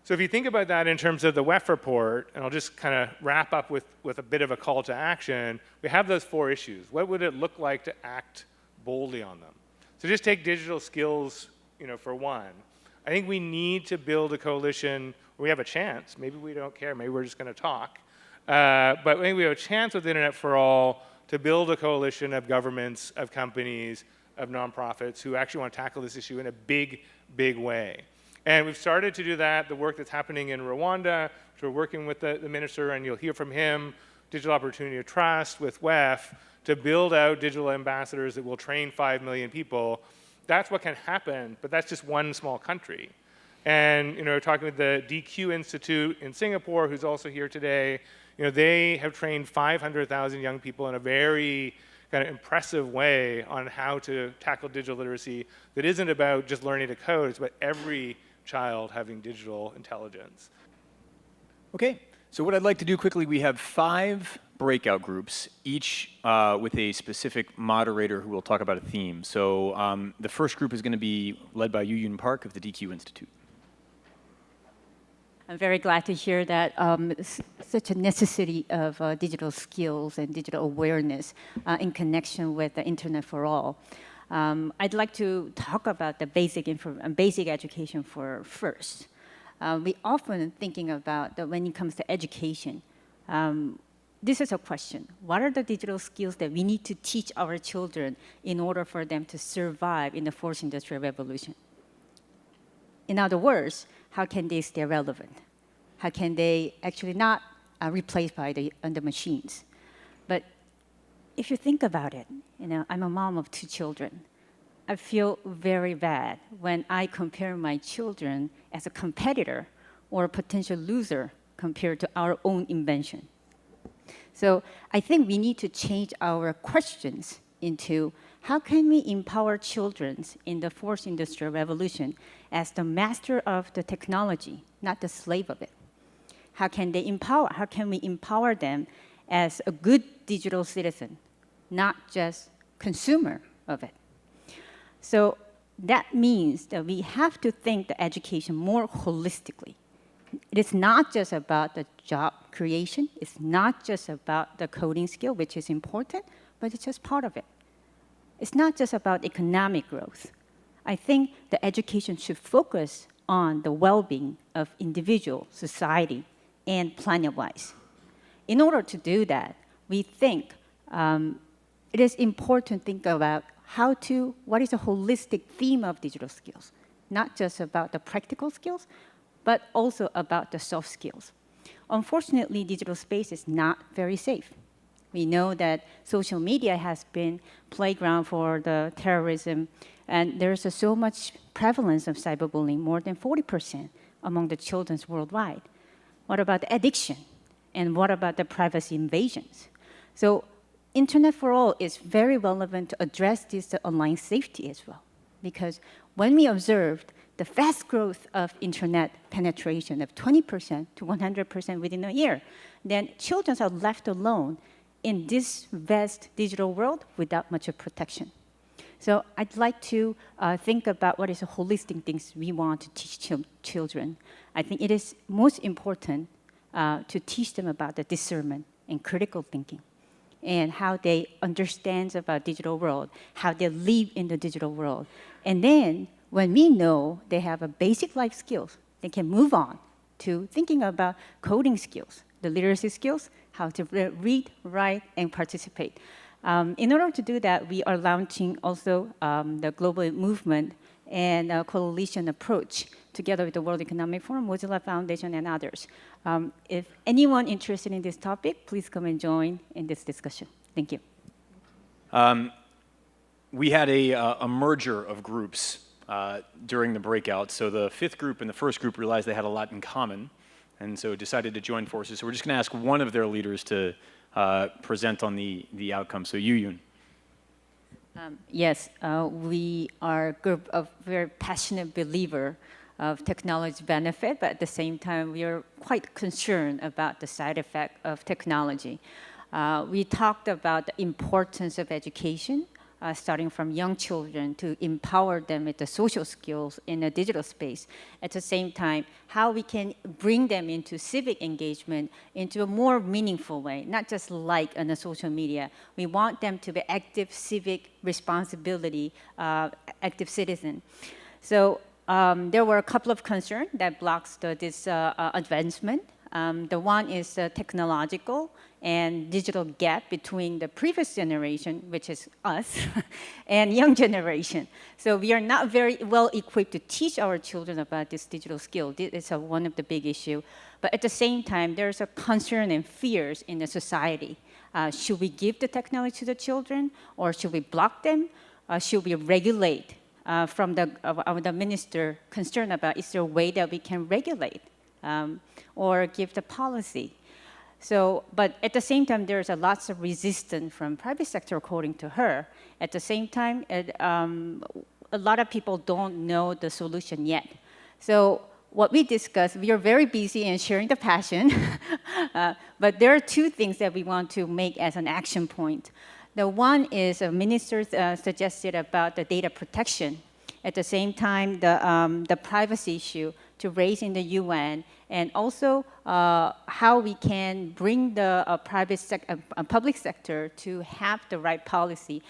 So if you think about that in terms of the WEF report, and I'll just kind of wrap up with a bit of a call to action, we have those 4 issues. What would it look like to act boldly on them? So just take digital skills, for one. I think we need to build a coalition where we have a chance. Maybe we don't care. Maybe we're just going to talk. But maybe we have a chance with Internet for All to build a coalition of governments, of companies, of nonprofits who actually want to tackle this issue in a big, big way. And we've started to do that, the work that's happening in Rwanda, which we're working with the minister, and you'll hear from him, Digital Opportunity of Trust with WEF, to build out digital ambassadors that will train 5 million people. That's what can happen, but that's just one small country. And talking with the DQ Institute in Singapore, who's also here today, they have trained 500,000 young people in a very kind of impressive way on how to tackle digital literacy that isn't about just learning to code, it's about every child having digital intelligence. Okay, so what I'd like to do quickly, we have 5 breakout groups, each with a specific moderator who will talk about a theme. So the first group is going to be led by Yuhyun Park of the DQ Institute. I'm very glad to hear that such a necessity of digital skills and digital awareness in connection with the Internet for All. I'd like to talk about the basic education first. We often thinking about that when it comes to education. This is a question. What are the digital skills that we need to teach our children in order for them to survive in the 4th industrial revolution? In other words, how can they stay relevant? How can they actually not replaced by the machines? But if you think about it, I'm a mom of 2 children. I feel very bad when I compare my children as a competitor or a potential loser compared to our own invention. So I think we need to change our questions into how can we empower children in the 4th industrial revolution as the master of the technology, not the slave of it? How can we empower them as a good digital citizen, not just consumer of it? So that means that we have to think the education more holistically. It is not just about the job creation. It's not just about the coding skill, which is important, but it's just part of it. It's not just about economic growth. I think the education should focus on the well-being of individual, society, and planet-wise. In order to do that, we think it is important to think about what is a holistic theme of digital skills, not just about the practical skills, but also about the soft skills. Unfortunately, digital space is not very safe. We know that social media has been playground for the terrorism, and there's so much prevalence of cyberbullying, more than 40% among the children worldwide. What about addiction? And what about the privacy invasions? So Internet for All is very relevant to address this online safety as well. Because when we observed the fast growth of Internet penetration of 20% to 100% within a year, then children are left alone in this vast digital world without much of protection. So I'd like to think about what is the holistic things we want to teach children. I think it is most important to teach them about the discernment and critical thinking and how they understand about digital world, how they live in the digital world. And then when we know they have a basic life skills, they can move on to thinking about coding skills, the literacy skills, how to read, write, and participate. In order to do that, we are launching also the global movement and coalition approach together with the World Economic Forum, Mozilla Foundation, and others. If anyone interested in this topic, please come and join in this discussion. Thank you. We had a merger of groups during the breakout. So the 5th group and the 1st group realized they had a lot in common, and so decided to join forces. So we're just going to ask one of their leaders to present on the outcome. So Yuhyun. Yes, we are a group of very passionate believer of technology benefit, but at the same time, we are quite concerned about the side effect of technology. We talked about the importance of education, starting from young children to empower them with the social skills in a digital space. At the same time, how we can bring them into civic engagement into a more meaningful way, not just like on the social media. We want them to be active civic responsibility, active citizen. So there were a couple of concerns that blocks this advancement. The one is the technological and digital gap between the previous generation, which is us, and young generation. So we are not very well equipped to teach our children about this digital skill. This is one of the big issues. But at the same time, there's a concern and fears in the society. Should we give the technology to the children, or should we block them? Should we regulate? From the minister concerned about, is there a way that we can regulate or give the policy? So, but at the same time, there's lots of resistance from private sector, according to her. At the same time, a lot of people don't know the solution yet. So what we discussed, we are very busy in sharing the passion, but there are two things that we want to make as an action point. The one is a minister suggested about the data protection. At the same time, the privacy issue to raise in the UN, and also how we can bring the public sector to have the right policy.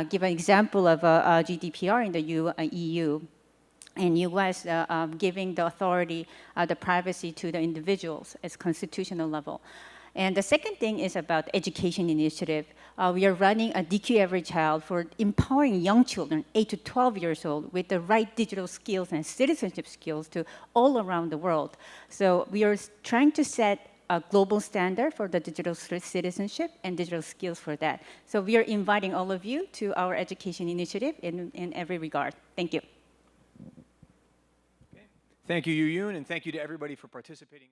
Give an example of GDPR in the EU. And U.S. Giving the authority, the privacy to the individuals at constitutional level. And the second thing is about education initiative. We are running a DQ Every Child for empowering young children, 8 to 12 years old, with the right digital skills and citizenship skills to all around the world. So we are trying to set a global standard for the digital citizenship and digital skills for that. So we are inviting all of you to our education initiative in every regard. Thank you. Thank you, Yuhyun, and thank you to everybody for participating.